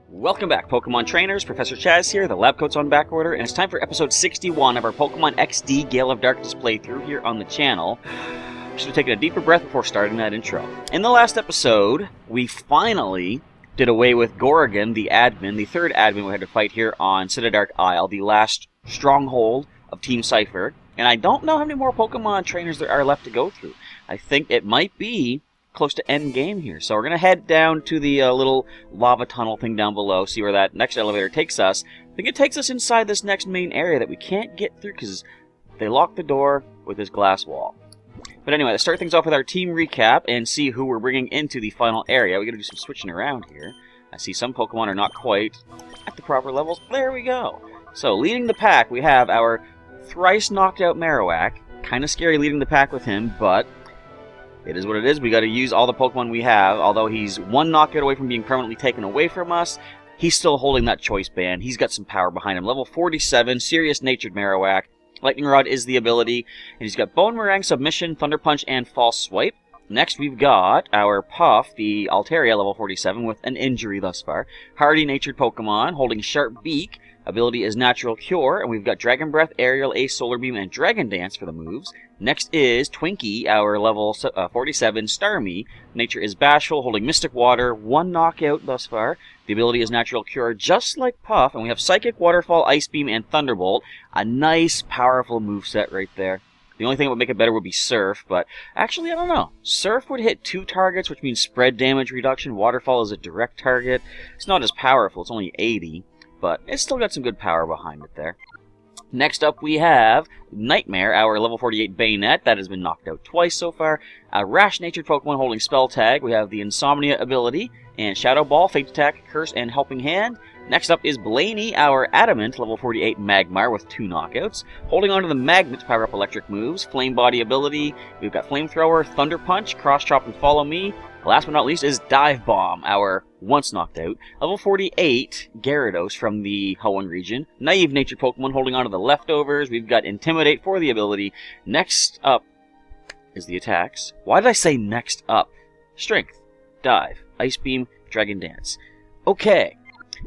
Welcome back, Pokemon Trainers. Professor Chaz here, the lab coat's on back order, and it's time for episode 61 of our Pokemon XD Gale of Darkness playthrough here on the channel. Should have taken a deeper breath before starting that intro. In the last episode, we finally did away with Gorgon, the admin, the third admin we had to fight here on Citydark Isle, the last stronghold of Team Cipher, and I don't know how many more Pokemon Trainers there are left to go through. I think it might be close to end game here. So we're going to head down to the little lava tunnel thing down below, see where that next elevator takes us. I think it takes us inside this next main area that we can't get through because they locked the door with this glass wall. But anyway, let's start things off with our team recap and see who we're bringing into the final area. We got to do some switching around here. I see some Pokemon are not quite at the proper levels. There we go. So leading the pack, we have our thrice knocked out Marowak. Kind of scary leading the pack with him, but it is what it is. We got to use all the Pokemon we have. Although he's one knockout away from being permanently taken away from us, he's still holding that choice band. He's got some power behind him. Level 47, Serious Natured Marowak. Lightning Rod is the ability. And he's got Bone Meringue, Submission, Thunder Punch, and False Swipe. Next, we've got our Puff, the Altaria, level 47, with an injury thus far. Hardy Natured Pokemon, holding Sharp Beak. Ability is Natural Cure, and we've got Dragon Breath, Aerial, Ace, Solar Beam, and Dragon Dance for the moves. Next is Twinkie, our level 47 Starmie. Nature is Bashful, holding Mystic Water, one knockout thus far. The ability is Natural Cure, just like Puff, and we have Psychic, Waterfall, Ice Beam, and Thunderbolt. A nice, powerful moveset right there. The only thing that would make it better would be Surf, but actually, I don't know. Surf would hit 2 targets, which means spread damage reduction. Waterfall is a direct target. It's not as powerful, it's only 80. But it's still got some good power behind it there. Next up we have Nightmare, our level 48 Bayonet. That has been knocked out twice so far. A Rash-natured Pokemon holding Spell Tag. We have the Insomnia ability. And Shadow Ball, Fate Attack, Curse, and Helping Hand. Next up is Blaney, our Adamant, level 48 Magmar with 2 knockouts. Holding onto the Magnet to power up electric moves. Flame Body ability. We've got Flamethrower, Thunder Punch, Cross Chop, and Follow Me. Last but not least is Dive Bomb, our once knocked out level 48 Gyarados from the Hoenn region. Naive Natured Pokemon holding on to the leftovers. We've got Intimidate for the ability. Next up is the attacks. Why did I say next up? Strength, Dive, Ice Beam, Dragon Dance. Okay,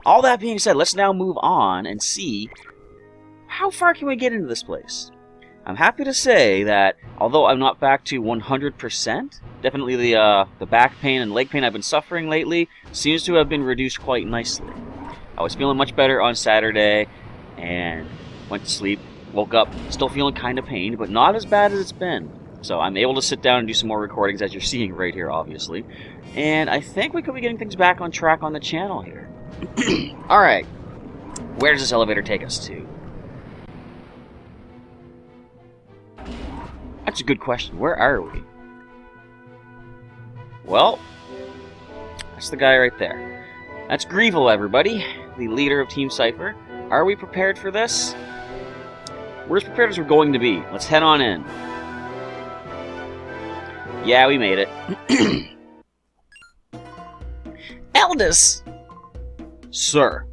all that being said, let's now move on and see how far can we get into this place. I'm happy to say that, although I'm not back to 100%, definitely the back pain and leg pain I've been suffering lately seems to have been reduced quite nicely. I was feeling much better on Saturday, and went to sleep, woke up, still feeling kind of pained, but not as bad as it's been. So I'm able to sit down and do some more recordings, as you're seeing right here, obviously. And I think we could be getting things back on track on the channel here. Alright, where does this elevator take us to? That's a good question. Where are we? Well, that's the guy right there. That's Greevil, everybody, the leader of Team Cipher. Are we prepared for this? We're as prepared as we're going to be. Let's head on in. Yeah, we made it. Elders! Sir.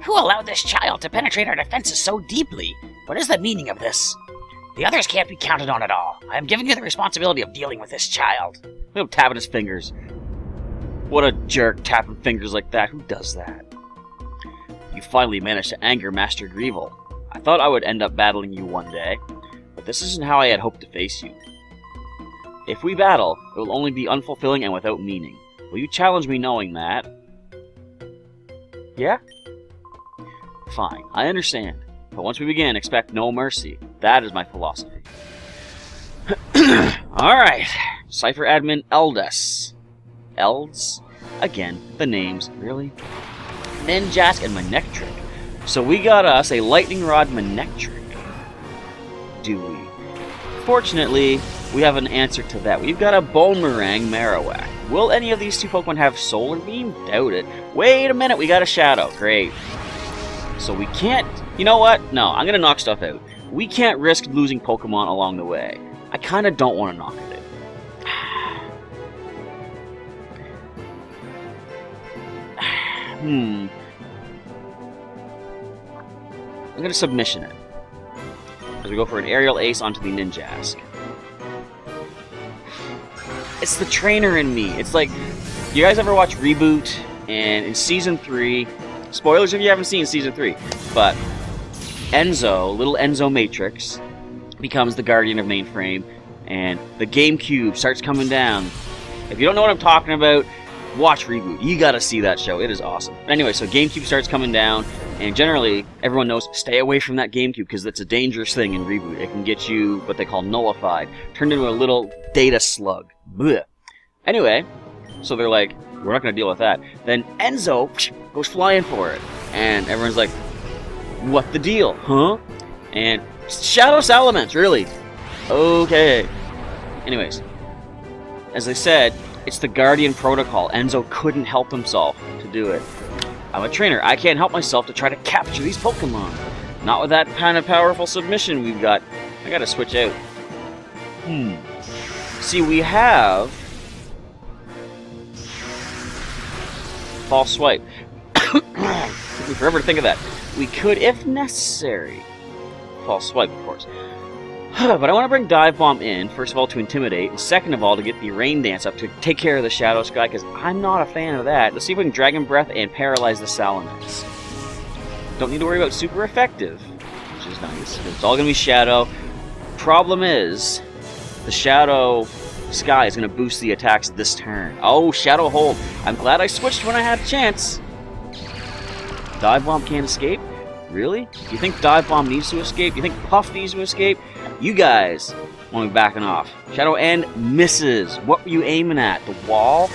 Who allowed this child to penetrate our defenses so deeply? What is the meaning of this? The others can't be counted on at all. I am giving you the responsibility of dealing with this child. He'll tapping his fingers. What a jerk, tapping fingers like that. Who does that? You finally managed to anger Master Greevil. I thought I would end up battling you one day, but this isn't how I had hoped to face you. If we battle, it will only be unfulfilling and without meaning. Will you challenge me knowing that? Yeah? Fine, I understand. But once we begin, expect no mercy. That is my philosophy. Alright. Cipher Admin Eldes. Elds? Again, the names. Really? Ninjask and Manectric. So we got us a Lightning Rod Manectric. Do we? Fortunately, we have an answer to that. We've got a Bone Meringue Marowak. Will any of these two Pokemon have Solar Beam? Doubt it. Wait a minute, we got a Shadow. Great. So we can't... You know what? No, I'm going to knock stuff out. We can't risk losing Pokemon along the way. I kind of don't want to knock it out. I'm going to Submission it. As we go for an Aerial Ace onto the Ninjask. it's the trainer in me. It's like, you guys ever watch Reboot? And in Season 3, spoilers if you haven't seen Season 3, but Enzo, little Enzo Matrix, becomes the guardian of Mainframe, and the GameCube starts coming down. If you don't know what I'm talking about, watch Reboot. You gotta see that show. It is awesome. Anyway, so GameCube starts coming down, and generally, everyone knows, stay away from that GameCube, because it's a dangerous thing in Reboot. It can get you what they call nullified, turned into a little data slug. Blech. Anyway, so they're like, we're not gonna deal with that. Then Enzo goes flying for it, and everyone's like, what the deal, huh? And Shadow Salamence, really? Okay. Anyways, as I said, it's the Guardian Protocol. Enzo couldn't help himself to do it. I'm a trainer. I can't help myself to try to capture these Pokemon. Not with that kind of powerful submission we've got. I gotta switch out. See, we have... False Swipe. Took me forever to think of that. We could, if necessary... False Swipe, of course. But I want to bring Dive Bomb in, first of all, to intimidate, and second of all, to get the Rain Dance up to take care of the Shadow Sky, because I'm not a fan of that. Let's see if we can Dragon Breath and paralyze the Salamence. Don't need to worry about super effective, which is nice. It's all going to be Shadow. Problem is, the Shadow Sky is going to boost the attacks this turn. Oh, Shadow Hold. I'm glad I switched when I had a chance. Dive Bomb can't escape? Really? You think Dive Bomb needs to escape? You think Puff needs to escape? You guys want me backing off. Shadow End misses. What were you aiming at? The wall?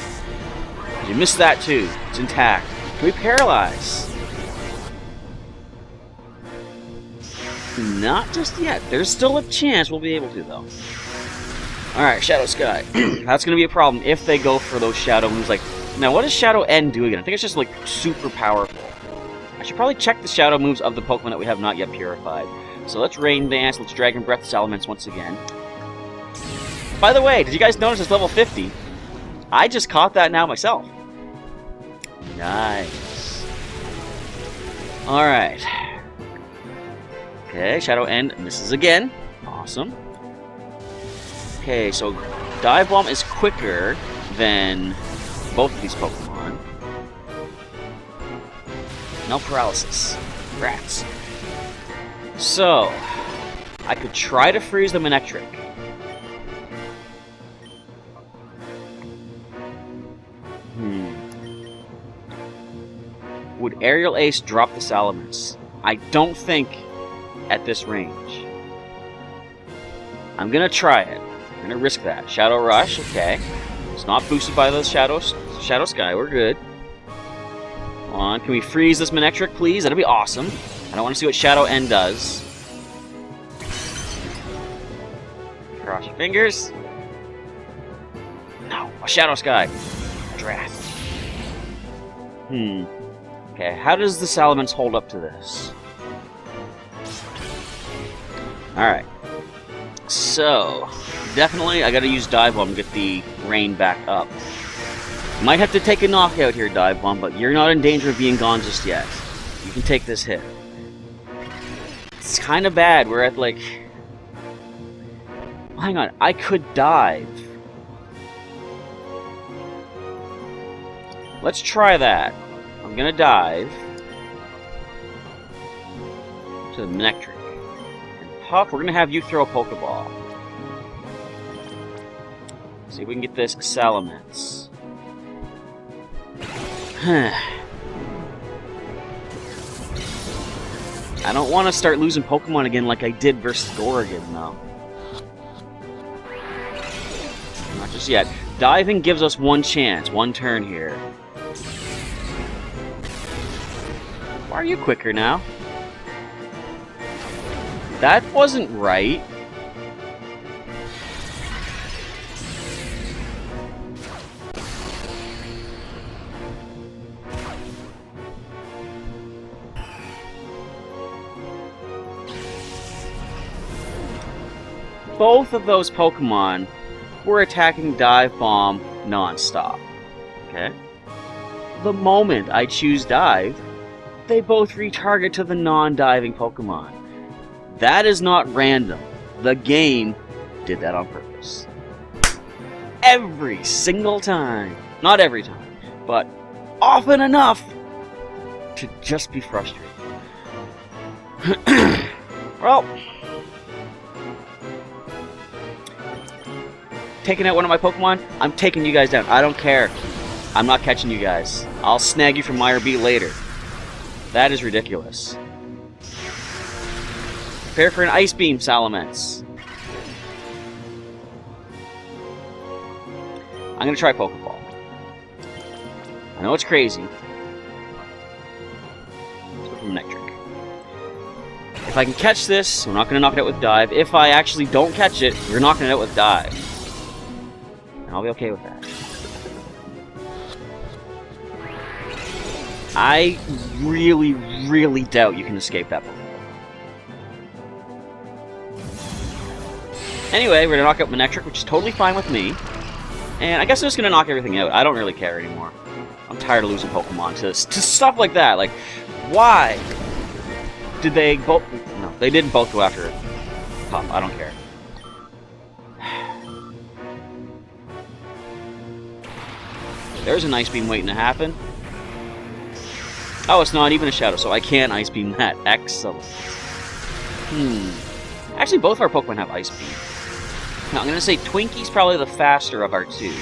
You missed that too. It's intact. Can we paralyze? Not just yet. There's still a chance we'll be able to, though. Alright, Shadow Sky. That's going to be a problem if they go for those Shadow moves. Like, now, what does Shadow End do again? I think it's just, like, super powerful. I should probably check the Shadow moves of the Pokemon that we have not yet purified. So let's Rain Dance, let's Dragon Breath Salamence once again. By the way, did you guys notice it's level 50? I just caught that now myself. Nice. Alright. Okay, Shadow End misses again. Awesome. Okay, so Dive Bomb is quicker than both of these Pokemon. No paralysis. Rats. So, I could try to freeze the Manectric. Would Aerial Ace drop the Salamence? I don't think at this range. I'm gonna try it. I'm gonna risk that. Shadow Rush, okay. It's not boosted by the Shadow Sky, we're good. Come on, can we freeze this Manectric, please? That'd be awesome. I want to see what Shadow End does. Cross your fingers. No, a Shadow Sky. Drat. Okay, how does the Salamence hold up to this? Alright. So, definitely I gotta use Dive Bomb to get the rain back up. Might have to take a knockout here, Dive Bomb, but you're not in danger of being gone just yet. You can take this hit. It's kind of bad. We're at, like... Hang on. I could dive. Let's try that. I'm gonna dive. To the Manectric. And Puff, we're gonna have you throw a Pokeball. See if we can get this Salamence. I don't want to start losing Pokemon again like I did versus Gorgon, though. Not just yet. Diving gives us one chance, one turn here. Why are you quicker now? That wasn't right. Both of those Pokemon were attacking Dive Bomb non-stop. Okay? The moment I choose Dive, they both retarget to the non-diving Pokemon. That is not random. The game did that on purpose. every single time. Not every time, but often enough to just be frustrated. Well, taking out one of my Pokemon, I'm taking you guys down. I don't care. I'm not catching you guys. I'll snag you from IRB later. That is ridiculous. Prepare for an Ice Beam, Salamence. I'm going to try Pokeball. I know it's crazy. Let's go for Electric. If I can catch this, we're not going to knock it out with Dive. If I actually don't catch it, we're knocking it out with Dive. And I'll be okay with that. I really, really doubt you can escape that Pokemon. Anyway, we're going to knock out Manectric, which is totally fine with me. And I guess I'm just going to knock everything out. I don't really care anymore. I'm tired of losing Pokemon to stuff like that. Like, why did they both... No, they didn't both go after Pup. I don't care. There's an Ice Beam waiting to happen. Oh, it's not even a Shadow, so I can't Ice Beam that. Excellent. Actually, both of our Pokemon have Ice Beam. Now, I'm going to say Twinkie's probably the faster of our two.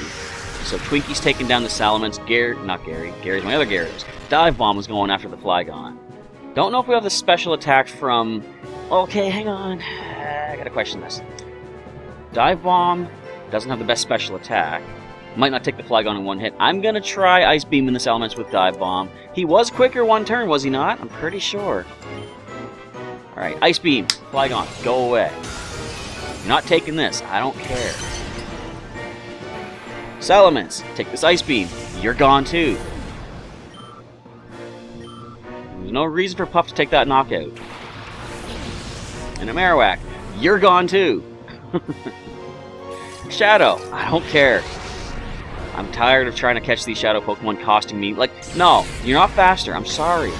So Twinkie's taking down the Salamence. Not Gary. Gary's my other Gyarados. Dive Bomb was going after the Flygon. Don't know if we have the special attack from... Okay, hang on. I gotta question this. Dive Bomb doesn't have the best special attack. Might not take the Flygon in one hit. I'm gonna try Ice Beam in the Salamence with Dive Bomb. He was quicker one turn, was he not? I'm pretty sure. Alright, Ice Beam. Flygon, go away. You're not taking this. I don't care. Salamence, take this Ice Beam. You're gone too. There's no reason for Puff to take that knockout. And a Marowak, you're gone too. Shadow, I don't care. I'm tired of trying to catch these Shadow Pokemon costing me... Like, no, you're not faster. I'm sorry.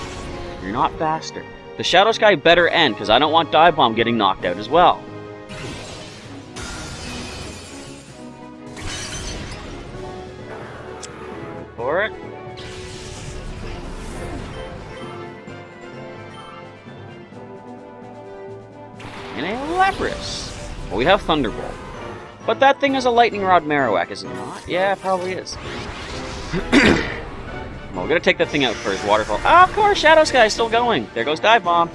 You're not faster. The Shadow Sky better end, because I don't want Dive Bomb getting knocked out as well. For it. And a Lapras. Well, we have Thunderbolt. But that thing is a Lightning Rod Marowak, is it not? Yeah, it probably is. Well, we're going to take that thing out for his Waterfall. Oh, of course, Shadow Sky is still going. There goes Dive Bomb.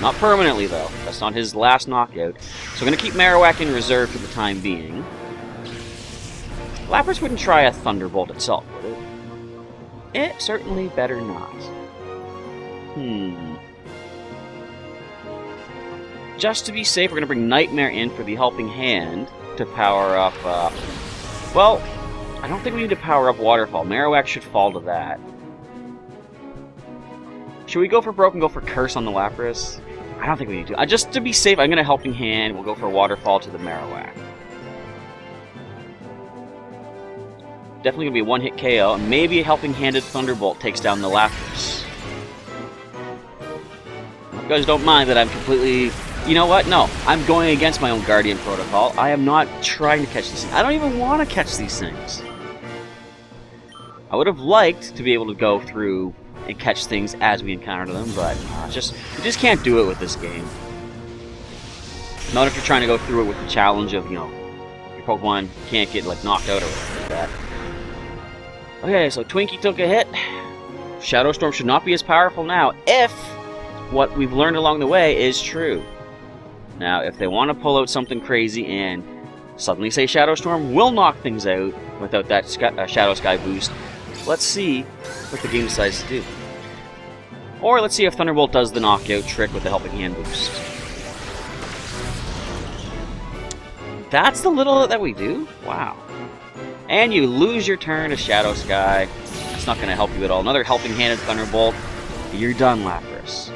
Not permanently, though. That's not his last knockout. So we're going to keep Marowak in reserve for the time being. Lapras wouldn't try a Thunderbolt itself, would it? It certainly better not. Just to be safe, we're going to bring Nightmare in for the Helping Hand to power up... well, I don't think we need to power up Waterfall. Marowak should fall to that. Should we go for Broken, go for Curse on the Lapras? I don't think we need to. Just to be safe, I'm going to Helping Hand. We'll go for Waterfall to the Marowak. Definitely going to be a one-hit KO. And maybe a Helping-Handed Thunderbolt takes down the Lapras. You guys don't mind that I'm completely... You know what? No. I'm going against my own Guardian Protocol. I am not trying to catch these things. I don't even want to catch these things. I would have liked to be able to go through and catch things as we encounter them, but you just can't do it with this game. Not if you're trying to go through it with the challenge of, you know, your Pokemon can't get, like, knocked out or whatever like that. Okay, so Twinkie took a hit. Shadow Storm should not be as powerful now if what we've learned along the way is true. Now, if they want to pull out something crazy and suddenly say Shadow Storm will knock things out without that Shadow Sky boost, let's see what the game decides to do. Or let's see if Thunderbolt does the knockout trick with the Helping Hand boost. That's the little that we do? Wow. And you lose your turn to Shadow Sky. That's not going to help you at all. Another Helping Handed Thunderbolt. You're done, Lapras.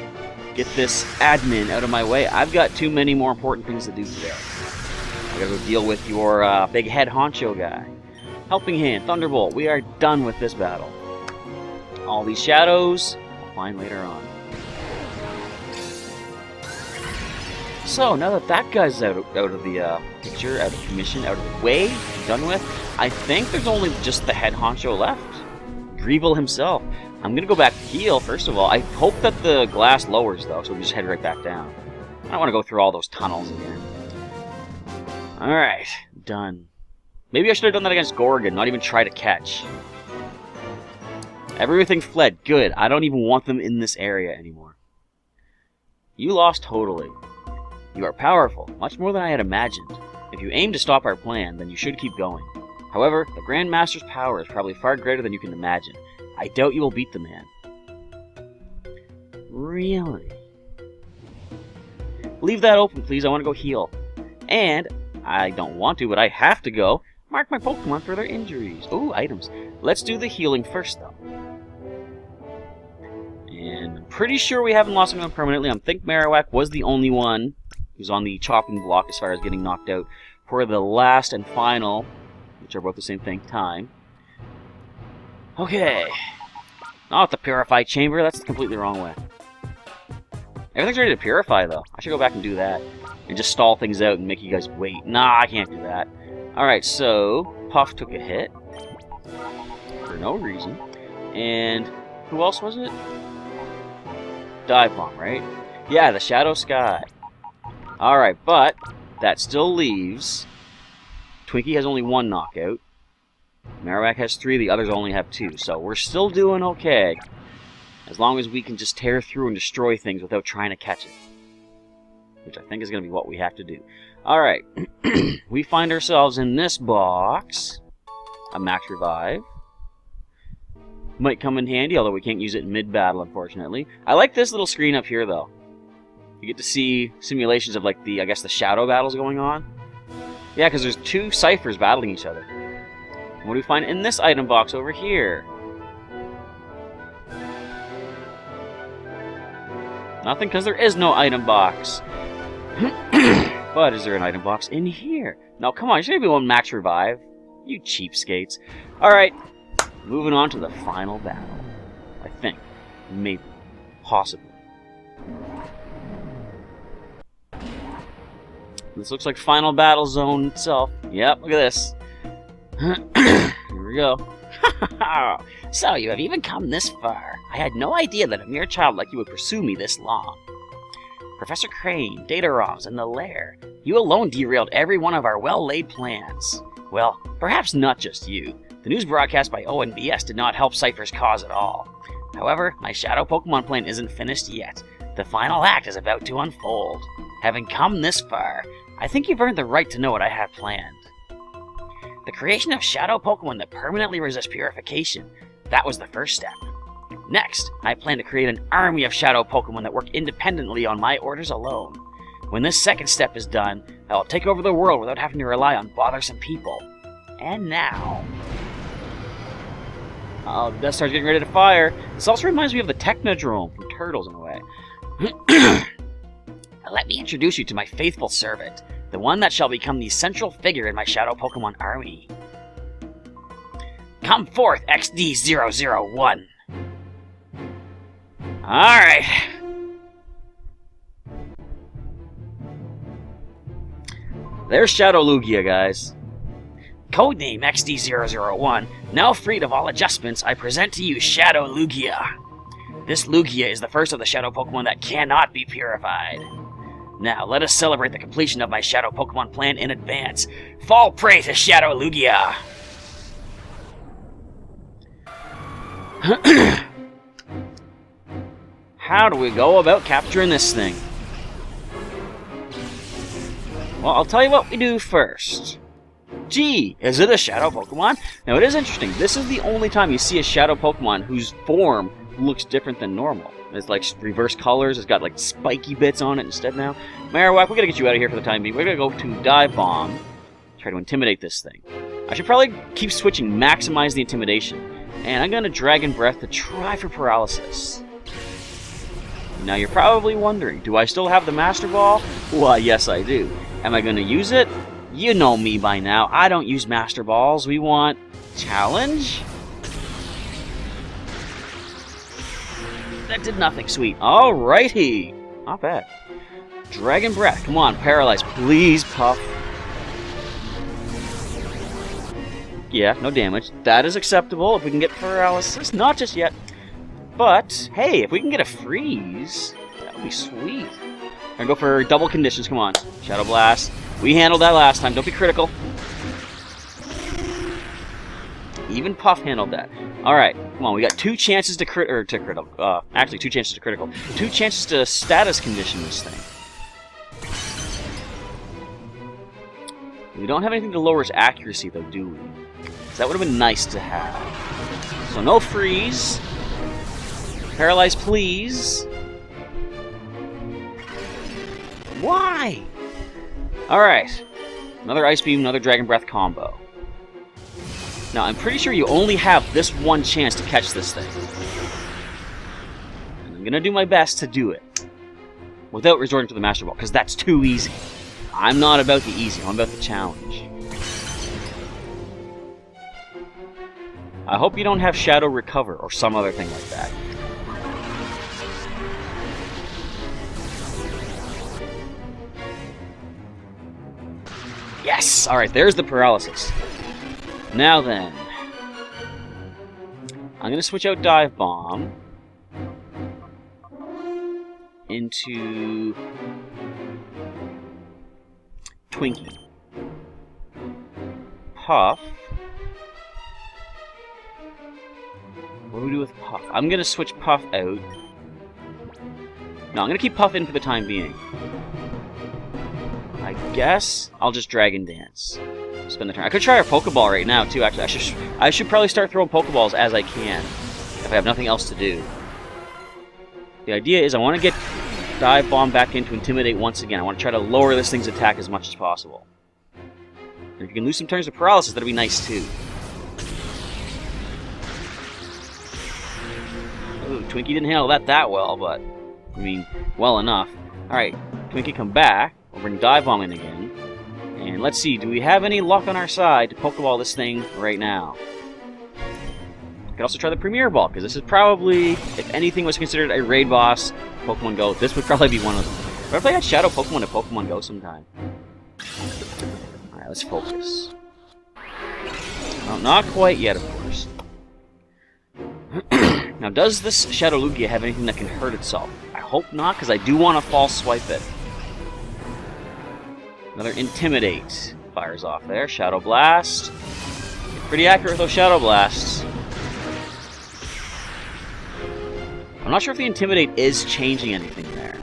Get this admin out of my way. I've got too many more important things to do today. I gotta go deal with your big head honcho guy. Helping Hand, Thunderbolt. We are done with this battle. All these shadows, I'll find later on. So, now that that guy's out of the picture, out of commission, out of the way, done with, I think there's only just the head honcho left. Greevil himself. I'm gonna go back to heal, first of all. I hope that the glass lowers, though, so we just head right back down. I don't want to go through all those tunnels again. Alright, done. Maybe I should have done that against Gorgon, not even try to catch. Everything fled. Good. I don't even want them in this area anymore. You lost totally. You are powerful, much more than I had imagined. If you aim to stop our plan, then you should keep going. However, the Grand Master's power is probably far greater than you can imagine. I doubt you will beat the man. Really? Leave that open, please. I want to go heal. And, I don't want to, but I have to go mark my Pokemon for their injuries. Ooh, items. Let's do the healing first, though. And I'm pretty sure we haven't lost anyone permanently. I think Marowak was the only one who's on the chopping block as far as getting knocked out for the last and final, which are both the same thing, time. Okay. Not the Purify Chamber. That's the completely wrong way. Everything's ready to purify, though. I should go back and do that. And just stall things out and make you guys wait. Nah, I can't do that. Alright, so Puff took a hit. For no reason. And who else was it? Dive Bomb, right? Yeah, the Shadow Sky. Alright, but that still leaves... Twinkie has only 1 knockout. Marowak has 3, the others only have 2. So we're still doing okay. As long as we can just tear through and destroy things without trying to catch it. Which I think is going to be what we have to do. Alright. We find ourselves in this box. A Max Revive. Might come in handy, although we can't use it mid-battle, unfortunately. I like this little screen up here, though. You get to see simulations of, like, I guess the shadow battles going on. Yeah, because there's 2 Ciphers battling each other. What do we find in this item box over here? Nothing, because there is no item box. But is there an item box in here? No, come on, you should be one Max Revive. You cheapskates. Alright, moving on to the final battle. I think. Maybe. Possibly. This looks like Final Battle Zone itself. Yep, look at this. Here we go. So, you have even come this far. I had no idea that a mere child like you would pursue me this long. Professor Crane, Data ROMs, and the Lair. You alone derailed every one of our well-laid plans. Well, perhaps not just you. The news broadcast by ONBS did not help Cipher's cause at all. However, my Shadow Pokemon plan isn't finished yet. The final act is about to unfold. Having come this far, I think you've earned the right to know what I have planned. The creation of Shadow Pokemon that permanently resist purification. That was the first step. Next, I plan to create an army of Shadow Pokemon that work independently on my orders alone. When this second step is done, I will take over the world without having to rely on bothersome people. And now... Oh, Death Star's getting ready to fire. This also reminds me of the Technodrome from Turtles in a way. Let me introduce you to my faithful servant, the one that shall become the central figure in my Shadow Pokemon army. Come forth, XD001. Alright. There's Shadow Lugia, guys. Codename XD001. Now freed of all adjustments, I present to you Shadow Lugia. This Lugia is the first of the Shadow Pokemon that cannot be purified. Now, let us celebrate the completion of my Shadow Pokemon plan in advance. Fall prey to Shadow Lugia! How do we go about capturing this thing? Well, I'll tell you what we do first. Gee, is it a Shadow Pokemon? Now, it is interesting. This is the only time you see a Shadow Pokemon whose form looks different than normal. It's like reverse colors. It's got like spiky bits on it instead now. Marowak, we gotta get you out of here for the time being. We're gonna go to Dive Bomb. Try to intimidate this thing. I should probably keep switching, maximize the intimidation. And I'm gonna Dragon Breath to try for paralysis. Now you're probably wondering, do I still have the Master Ball? Why, yes I do. Am I gonna use it? You know me by now. I don't use Master Balls. We want challenge? That did nothing, sweet. Alrighty. Not bad. Dragon Breath. Come on, paralyze. Please, Puff. Yeah, no damage. That is acceptable if we can get paralysis. Not just yet. But, hey, if we can get a freeze, that would be sweet. We're gonna go for double conditions. Come on. Shadow Blast. We handled that last time. Don't be critical. Even Puff handled that. Alright, come on. We got 2 chances to critical. Actually, 2 chances to critical. 2 chances to status condition this thing. We don't have anything to lower its accuracy, though, do we? So that would have been nice to have. So no freeze. Paralyze, please. Why? Alright. Another Ice Beam, another Dragon Breath combo. Now, I'm pretty sure you only have this one chance to catch this thing. And I'm gonna do my best to do it. Without resorting to the Master Ball, because that's too easy. I'm not about the easy, I'm about the challenge. I hope you don't have Shadow Recover or some other thing like that. Yes! Alright, there's the paralysis. Now then. I'm going to switch out Dive Bomb into Twinkie. Puff. What do we do with Puff? I'm going to switch Puff out. No, I'm going to keep Puff in for the time being. I guess I'll just Dragon Dance. Spend the turn. I could try our Pokeball right now, too, actually. I should probably start throwing Pokeballs as I can, if I have nothing else to do. The idea is I want to get Dive Bomb back in to Intimidate once again. I want to try to lower this thing's attack as much as possible. And if you can lose some turns to Paralysis, that'd be nice, too. Ooh, Twinkie didn't handle that well, but, I mean, well enough. Alright, Twinkie, come back. We'll bring Dive Bomb in again. And let's see, do we have any luck on our side to Pokeball this thing right now? I could also try the Premier Ball, because this is probably, if anything was considered a raid boss, Pokemon Go, this would probably be one of them. What if I had Shadow Pokemon to Pokemon Go sometime? Alright, let's focus. Well, not quite yet, of course. Now, does this Shadow Lugia have anything that can hurt itself? I hope not, because I do want to false swipe it. Another Intimidate fires off there. Shadow Blast. Pretty accurate with those Shadow Blasts. I'm not sure if the Intimidate is changing anything there.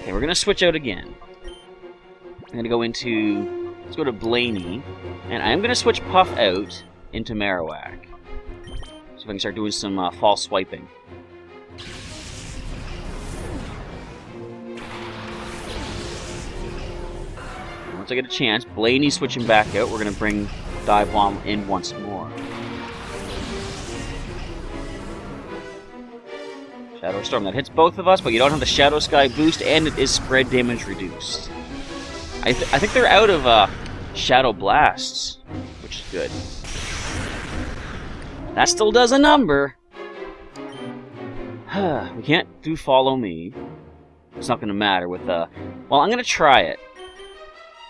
Okay, we're going to switch out again. I'm going to go into... Let's go to Blaney. And I am going to switch Puff out into Marowak. So if I can start doing some false swiping. Once I get a chance, Blaney switching back out. We're going to bring Dive Bomb in once more. Shadow Storm, that hits both of us, but you don't have the Shadow Sky boost, and it is spread damage reduced. I think they're out of Shadow Blasts, which is good. That still does a number. We can't do Follow Me. It's not going to matter with well, I'm going to try it.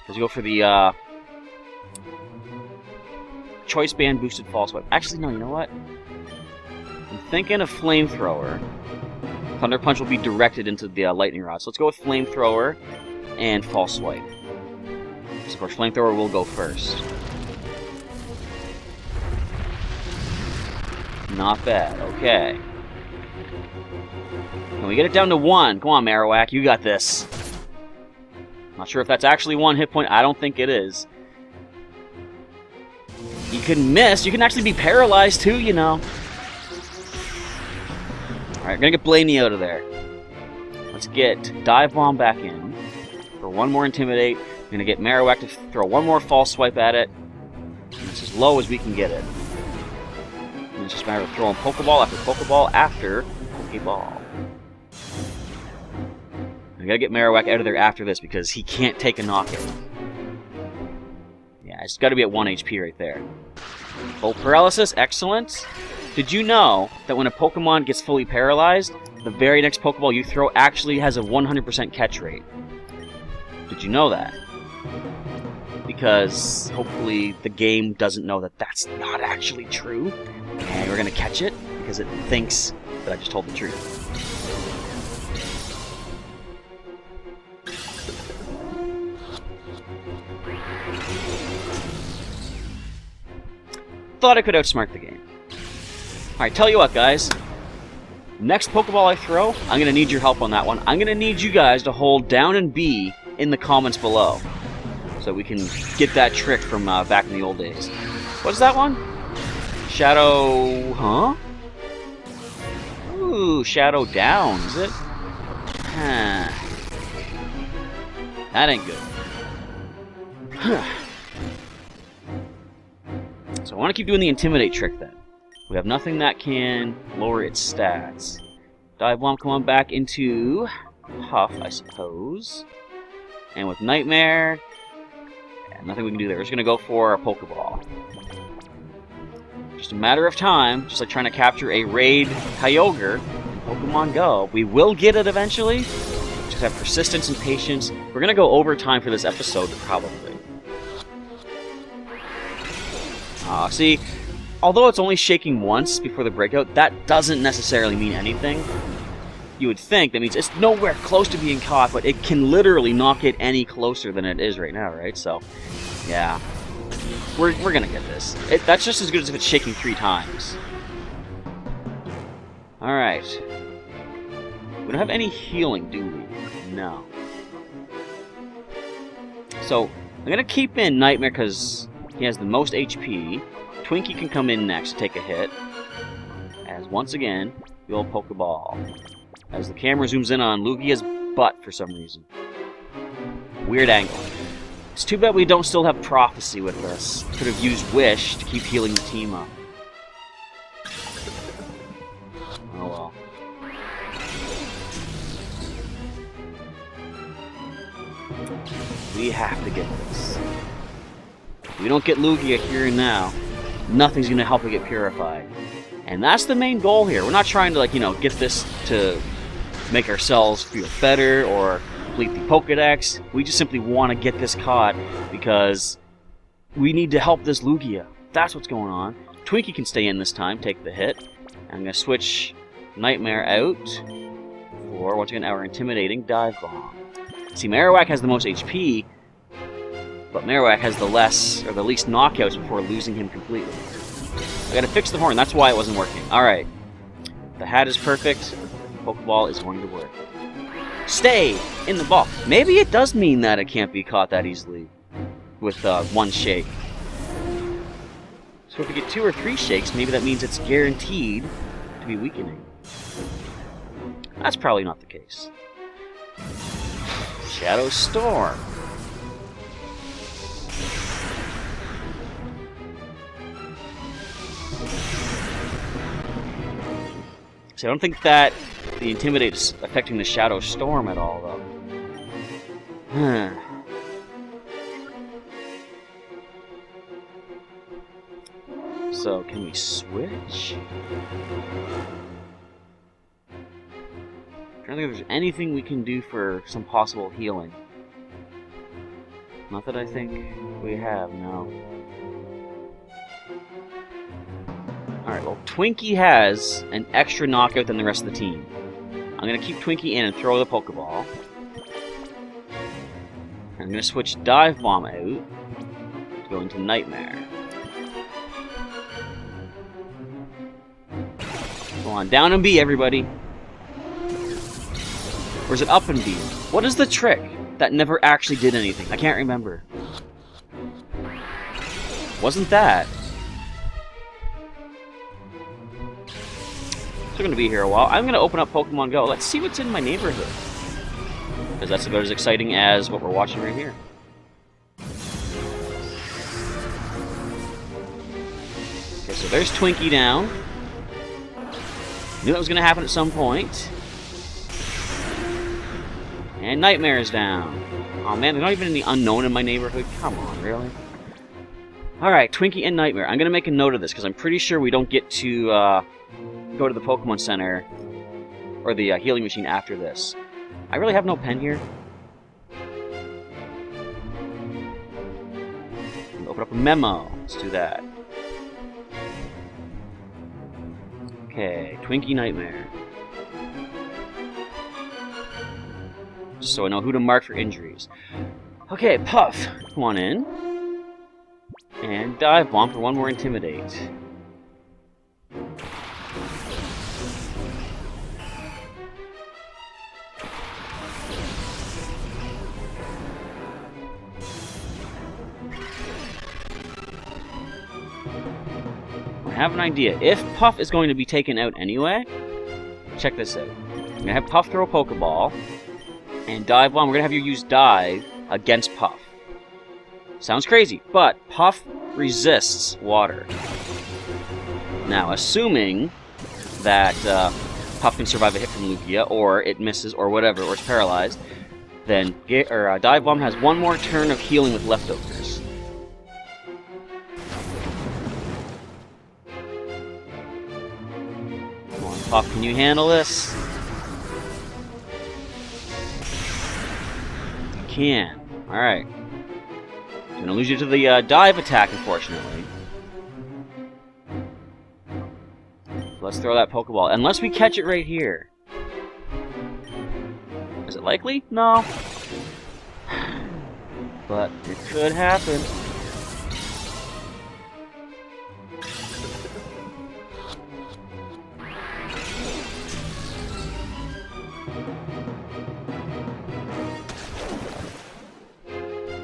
Let's go for the Choice Band boosted False Swipe. Actually, no, you know what? I'm thinking of Flamethrower. Thunder Punch will be directed into the Lightning Rod. So let's go with Flamethrower and False Swipe. So of course, Flamethrower will go first. Not bad. Okay. Can we get it down to 1? Come on, Marowak. You got this. Not sure if that's actually 1 hit point. I don't think it is. You can miss. You can actually be paralyzed too, you know. Alright, we're gonna get Blaney out of there. Let's get Dive Bomb back in. For one more Intimidate. We're gonna get Marowak to throw one more False Swipe at it. And it's as low as we can get it. And it's just a matter of throwing Pokeball after Pokeball after Pokeball. I gotta get Marowak out of there after this because he can't take a knockout. Yeah, it's gotta be at 1 HP right there. Full Paralysis, excellent. Did you know that when a Pokemon gets fully paralyzed, the very next Pokeball you throw actually has a 100% catch rate. Did you know that? Because hopefully the game doesn't know that that's not actually true, and we're gonna catch it because it thinks that I just told the truth. Thought I could outsmart the game. Alright, tell you what, guys. Next Pokeball I throw, I'm gonna need your help on that one. I'm gonna need you guys to hold down and B in the comments below, so we can get that trick from back in the old days. What's that one? Shadow... huh? Ooh, Shadow down, is it? Huh. That ain't good. So I want to keep doing the Intimidate trick then. We have nothing that can lower its stats. Dive Bomb, come on back into Huff, I suppose. And with Nightmare, yeah, nothing we can do there. We're just going to go for a Pokeball. Just a matter of time, just like trying to capture a Raid Kyogre in Pokemon Go. We will get it eventually. Just have persistence and patience. We're going to go over time for this episode, probably. See, although it's only shaking once before the breakout, that doesn't necessarily mean anything. You would think that means it's nowhere close to being caught, but it can literally not get any closer than it is right now, right? So, yeah. We're gonna get this. That's just as good as if it's shaking 3 times. Alright. We don't have any healing, do we? No. So, I'm gonna keep in Nightmare because he has the most HP. Twinkie can come in next to take a hit. As once again, the old Pokeball. As the camera zooms in on Lugia's butt for some reason. Weird angle. It's too bad we don't still have Prophecy with us. Could have used Wish to keep healing the team up. Oh well. We have to get this. If we don't get Lugia here and now, nothing's going to help it get purified. And that's the main goal here. We're not trying to, like, you know, get this to make ourselves feel better or complete the Pokedex. We just simply want to get this caught because we need to help this Lugia. That's what's going on. Twinkie can stay in this time, take the hit. I'm going to switch Nightmare out for, once again, our intimidating Dive Bomb. See, Marowak has the most HP, but Marowak has the least knockouts before losing him completely. I gotta fix the horn, that's why it wasn't working. Alright. The hat is perfect. The Pokeball is going to work. Stay in the ball. Maybe it does mean that it can't be caught that easily with one shake. So if we get 2 or 3 shakes, maybe that means it's guaranteed to be weakening. That's probably not the case. Shadow Storm. See, I don't think that the Intimidate is affecting the Shadow Storm at all, though. So, can we switch? I don't think there's anything we can do for some possible healing. Not that I think we have, no. Alright, well, Twinkie has an extra knockout than the rest of the team. I'm going to keep Twinkie in and throw the Pokeball. I'm going to switch Dive Bomb out to go into Nightmare. Go on, down and B, everybody. Or is it up and B? What is the trick that never actually did anything? I can't remember. Wasn't that? They're going to be here a while. I'm going to open up Pokemon Go. Let's see what's in my neighborhood. Because that's about as exciting as what we're watching right here. Okay, so there's Twinkie down. Knew that was going to happen at some point. And Nightmare is down. Oh man, there's not even any unknown in my neighborhood. Come on, really? Alright, Twinkie and Nightmare. I'm going to make a note of this because I'm pretty sure we don't get to go to the Pokemon Center or the healing machine after this. I really have no pen here. Open up a memo. Let's do that. Okay, Twinkie Nightmare. Just so I know who to mark for injuries. Okay, Puff. Come on in. And Dive Bomb for one more Intimidate. I have an idea. If Puff is going to be taken out anyway, check this out. I'm going to have Puff throw a Pokeball, and Dive Bomb, we're going to have you use Dive against Puff. Sounds crazy, but Puff resists water. Now, assuming that Puff can survive a hit from Lugia, or it misses, or whatever, or it's paralyzed, then Dive Bomb has one more turn of healing with leftovers. Come on, Puff, can you handle this? You can. Alright. I'm gonna lose you to the dive attack, unfortunately. Let's throw that Pokeball. Unless we catch it right here. Is it likely? No. But it could happen.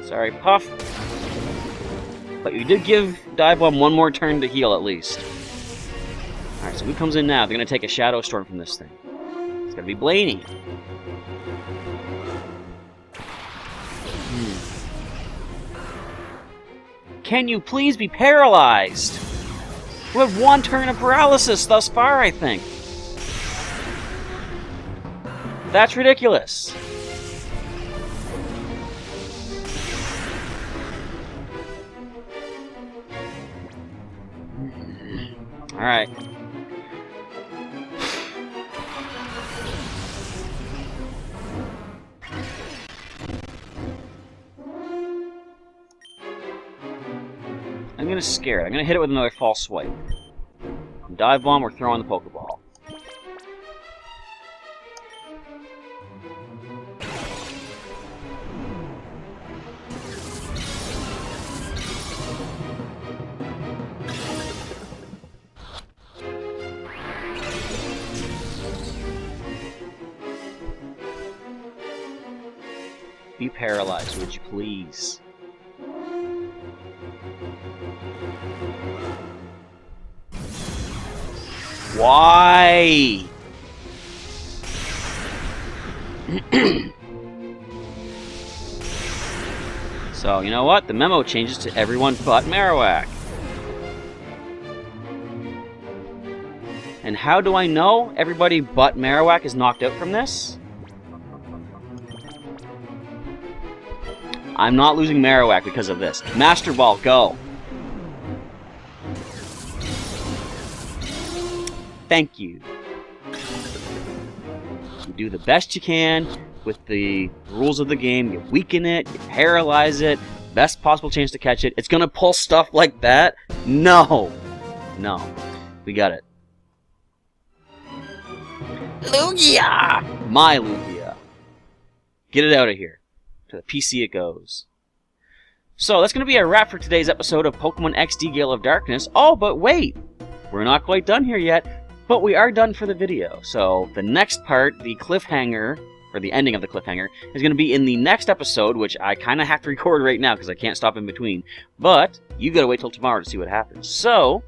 Sorry, Puff. But you did give Dive Bomb one more turn to heal, at least. Alright, so who comes in now? They're going to take a Shadow Storm from this thing. It's going to be Blaney. Can you please be paralyzed? We have one turn of paralysis thus far, I think. That's ridiculous. Alright. I'm gonna scare it. I'm gonna hit it with another false swipe. Dive Bomb, we're throwing the Pokeball. Be paralyzed, would you please? Why? So, you know what? The memo changes to everyone but Marowak. And how do I know everybody but Marowak is knocked out from this? I'm not losing Marowak because of this. Master Ball, go! Thank you. You do the best you can with the rules of the game. You weaken it, you paralyze it, best possible chance to catch it. It's gonna pull stuff like that? No! No. We got it. Lugia! My Lugia. Get it out of here. To the PC it goes. So, that's going to be a wrap for today's episode of Pokémon XD Gale of Darkness. Oh, but wait! We're not quite done here yet, but we are done for the video. So, the next part, the cliffhanger, or the ending of the cliffhanger, is going to be in the next episode, which I kind of have to record right now because I can't stop in between. But, you got to wait till tomorrow to see what happens. So,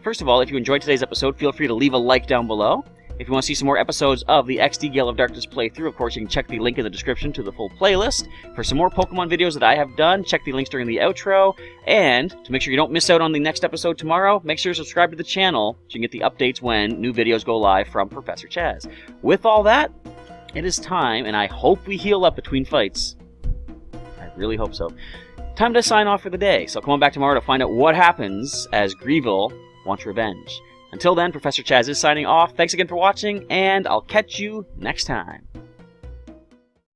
first of all, if you enjoyed today's episode, feel free to leave a like down below. If you want to see some more episodes of the XD Gale of Darkness playthrough, of course, you can check the link in the description to the full playlist. For some more Pokemon videos that I have done, check the links during the outro. And to make sure you don't miss out on the next episode tomorrow, make sure to subscribe to the channel so you can get the updates when new videos go live from Professor Chaz. With all that, it is time, and I hope we heal up between fights. I really hope so. Time to sign off for the day, so come on back tomorrow to find out what happens as Greevil wants revenge. Until then, Professor Chaz is signing off. Thanks again for watching, and I'll catch you next time.